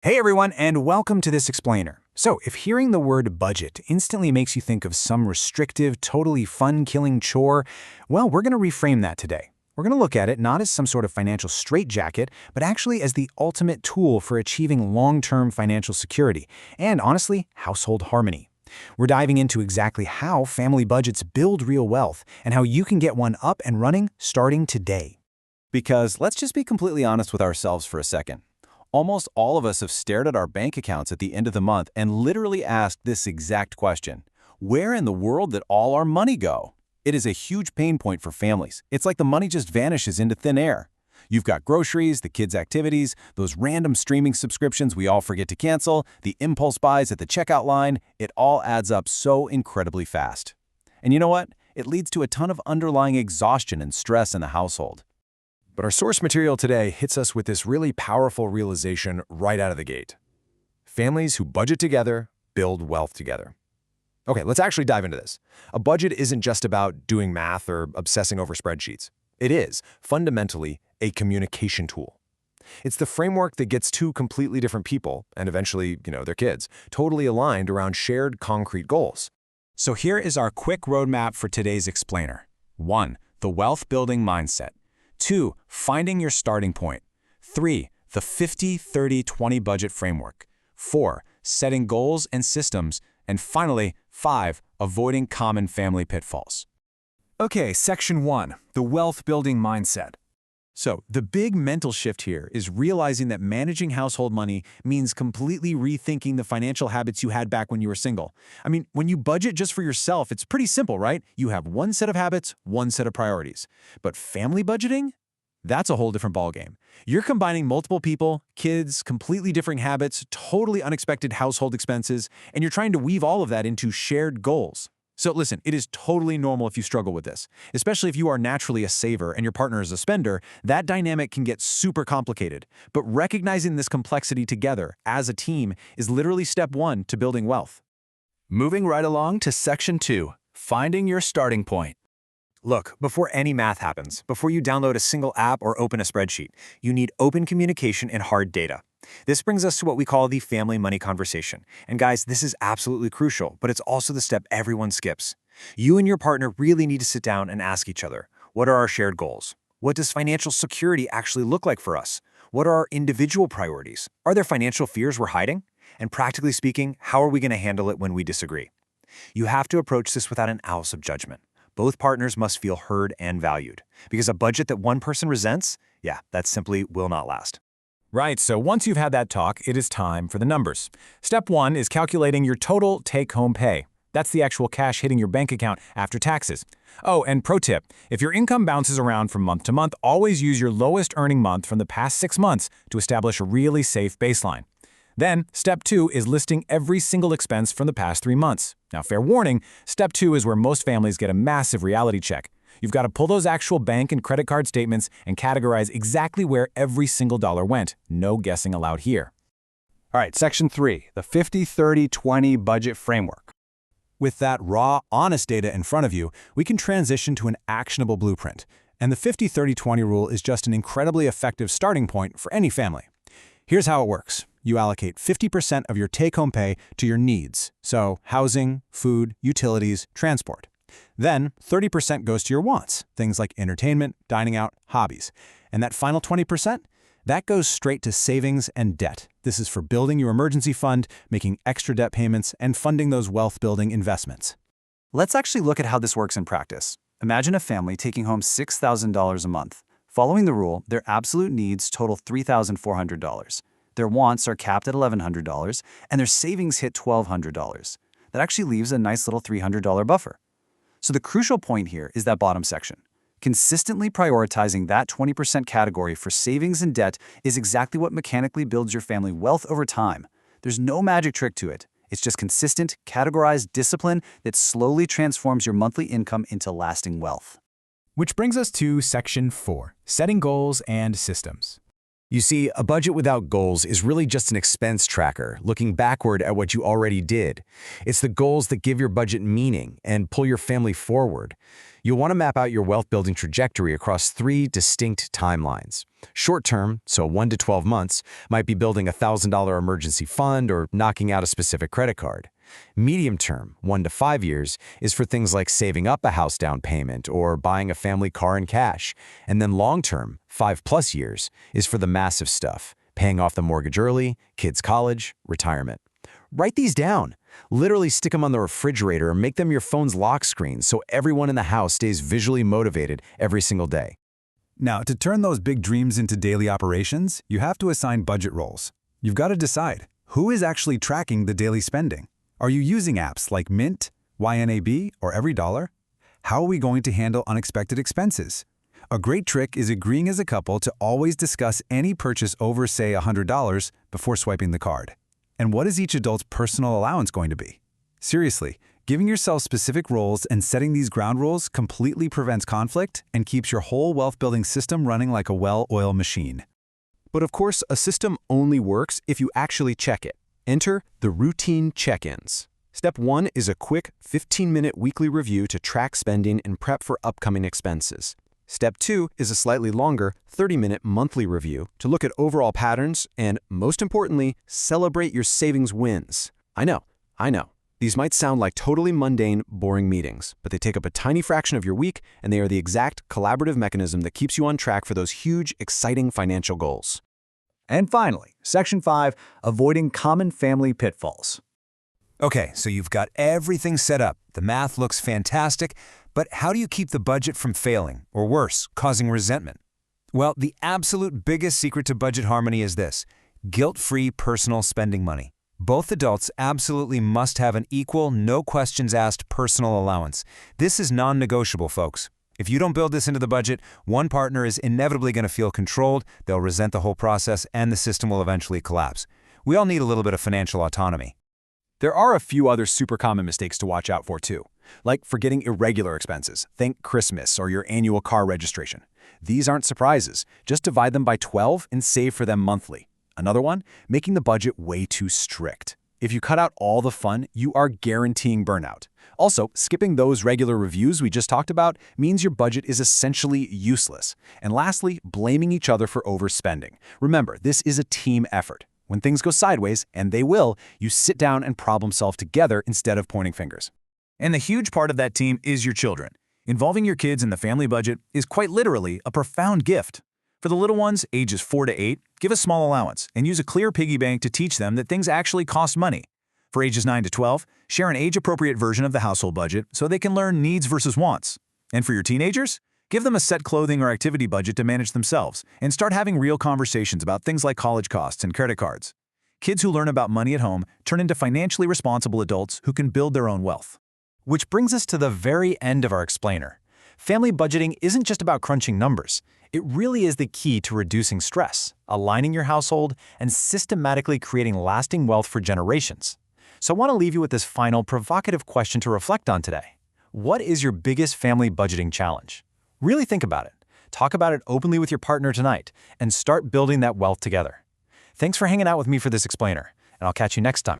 Hey everyone, and welcome to this explainer. So, if hearing the word budget instantly makes you think of some restrictive, totally fun-killing chore, well, we're going to reframe that today. We're going to look at it not as some sort of financial straitjacket, but actually as the ultimate tool for achieving long-term financial security and, honestly, household harmony. We're diving into exactly how family budgets build real wealth and how you can get one up and running starting today. Because let's just be completely honest with ourselves for a second. Almost all of us have stared at our bank accounts at the end of the month and literally asked this exact question: where in the world did all our money go? It is a huge pain point for families. It's like the money just vanishes into thin air. You've got groceries, the kids' activities, those random streaming subscriptions we all forget to cancel, the impulse buys at the checkout line. It all adds up so incredibly fast. And you know what? It leads to a ton of underlying exhaustion and stress in the household. But our source material today hits us with this really powerful realization right out of the gate. Families who budget together build wealth together. Okay, let's actually dive into this. A budget isn't just about doing math or obsessing over spreadsheets. It is, fundamentally, a communication tool. It's the framework that gets two completely different people, and eventually, their kids, totally aligned around shared concrete goals. So here is our quick roadmap for today's explainer. 1. The wealth-building mindset. 2. Finding your starting point. 3. The 50-30-20 budget framework. 4. Setting goals and systems. And finally, 5. Avoiding common family pitfalls. Okay, Section 1, the wealth-building mindset. So, the big mental shift here is realizing that managing household money means completely rethinking the financial habits you had back when you were single. I mean, when you budget just for yourself, it's pretty simple, right? You have one set of habits, one set of priorities. But family budgeting? That's a whole different ballgame. You're combining multiple people, kids, completely different habits, totally unexpected household expenses, and you're trying to weave all of that into shared goals. So listen, it is totally normal if you struggle with this. Especially if you are naturally a saver and your partner is a spender, that dynamic can get super complicated. But recognizing this complexity together as a team is literally step 1 to building wealth. Moving right along to Section 2, finding your starting point. Look, before any math happens, before you download a single app or open a spreadsheet, you need open communication and hard data. This brings us to what we call the family money conversation. And guys, this is absolutely crucial, but it's also the step everyone skips. You and your partner really need to sit down and ask each other, what are our shared goals? What does financial security actually look like for us? What are our individual priorities? Are there financial fears we're hiding? And practically speaking, how are we going to handle it when we disagree? You have to approach this without an ounce of judgment. Both partners must feel heard and valued, because a budget that one person resents, that simply will not last. Right, so once you've had that talk, it is time for the numbers. Step 1 is calculating your total take-home pay. That's the actual cash hitting your bank account after taxes. Oh, and pro tip, if your income bounces around from month to month, always use your lowest earning month from the past 6 months to establish a really safe baseline. Then, step 2 is listing every single expense from the past 3 months. Now, fair warning, step 2 is where most families get a massive reality check. You've got to pull those actual bank and credit card statements and categorize exactly where every single dollar went. No guessing allowed here. All right, Section 3, the 50-30-20 budget framework. With that raw, honest data in front of you, we can transition to an actionable blueprint. And the 50-30-20 rule is just an incredibly effective starting point for any family. Here's how it works. You allocate 50% of your take-home pay to your needs, so housing, food, utilities, transport. Then 30% goes to your wants, things like entertainment, dining out, hobbies. And that final 20%? That goes straight to savings and debt. This is for building your emergency fund, making extra debt payments, and funding those wealth-building investments. Let's actually look at how this works in practice. Imagine a family taking home $6,000 a month. Following the rule, their absolute needs total $3,400. Their wants are capped at $1,100, and their savings hit $1,200. That actually leaves a nice little $300 buffer. So the crucial point here is that bottom section. Consistently prioritizing that 20% category for savings and debt is exactly what mechanically builds your family wealth over time. There's no magic trick to it. It's just consistent, categorized discipline that slowly transforms your monthly income into lasting wealth. Which brings us to Section 4, setting goals and systems. You see, a budget without goals is really just an expense tracker, looking backward at what you already did. It's the goals that give your budget meaning and pull your family forward. You'll want to map out your wealth-building trajectory across 3 distinct timelines. Short-term, so 1 to 12 months, might be building a $1,000 emergency fund or knocking out a specific credit card. Medium-term, 1 to 5 years, is for things like saving up a house down payment or buying a family car in cash. And then long-term, 5+ years, is for the massive stuff, paying off the mortgage early, kids' college, retirement. Write these down. Literally stick them on the refrigerator or make them your phone's lock screen so everyone in the house stays visually motivated every single day. Now, to turn those big dreams into daily operations, you have to assign budget roles. You've got to decide, who is actually tracking the daily spending? Are you using apps like Mint, YNAB, or EveryDollar? How are we going to handle unexpected expenses? A great trick is agreeing as a couple to always discuss any purchase over, say, $100 before swiping the card. And what is each adult's personal allowance going to be? Seriously, giving yourself specific roles and setting these ground rules completely prevents conflict and keeps your whole wealth-building system running like a well-oiled machine. But of course, a system only works if you actually check it. Enter the routine check-ins. Step 1 is a quick 15-minute weekly review to track spending and prep for upcoming expenses. Step 2 is a slightly longer 30-minute monthly review to look at overall patterns and, most importantly, celebrate your savings wins. I know. These might sound like totally mundane, boring meetings, but they take up a tiny fraction of your week, and they are the exact collaborative mechanism that keeps you on track for those huge, exciting financial goals. And finally, Section 5, avoiding common family pitfalls. Okay, so you've got everything set up. The math looks fantastic, but how do you keep the budget from failing, or worse, causing resentment? Well, the absolute biggest secret to budget harmony is this: guilt-free personal spending money. Both adults absolutely must have an equal, no-questions-asked personal allowance. This is non-negotiable, folks. If you don't build this into the budget, one partner is inevitably going to feel controlled, they'll resent the whole process, and the system will eventually collapse. We all need a little bit of financial autonomy. There are a few other super common mistakes to watch out for too, like forgetting irregular expenses. Think Christmas or your annual car registration. These aren't surprises. Just divide them by 12 and save for them monthly. Another one, making the budget way too strict. If you cut out all the fun, you are guaranteeing burnout. Also, skipping those regular reviews we just talked about means your budget is essentially useless. And lastly, blaming each other for overspending. Remember, this is a team effort. When things go sideways, and they will, you sit down and problem solve together instead of pointing fingers. And the huge part of that team is your children. Involving your kids in the family budget is quite literally a profound gift. For the little ones, ages 4 to 8, give a small allowance and use a clear piggy bank to teach them that things actually cost money. For ages 9 to 12, share an age-appropriate version of the household budget so they can learn needs versus wants. And for your teenagers, give them a set clothing or activity budget to manage themselves and start having real conversations about things like college costs and credit cards. Kids who learn about money at home turn into financially responsible adults who can build their own wealth. Which brings us to the very end of our explainer. Family budgeting isn't just about crunching numbers. It really is the key to reducing stress, aligning your household, and systematically creating lasting wealth for generations. So I want to leave you with this final provocative question to reflect on today. What is your biggest family budgeting challenge? Really think about it. Talk about it openly with your partner tonight, and start building that wealth together. Thanks for hanging out with me for this explainer, and I'll catch you next time.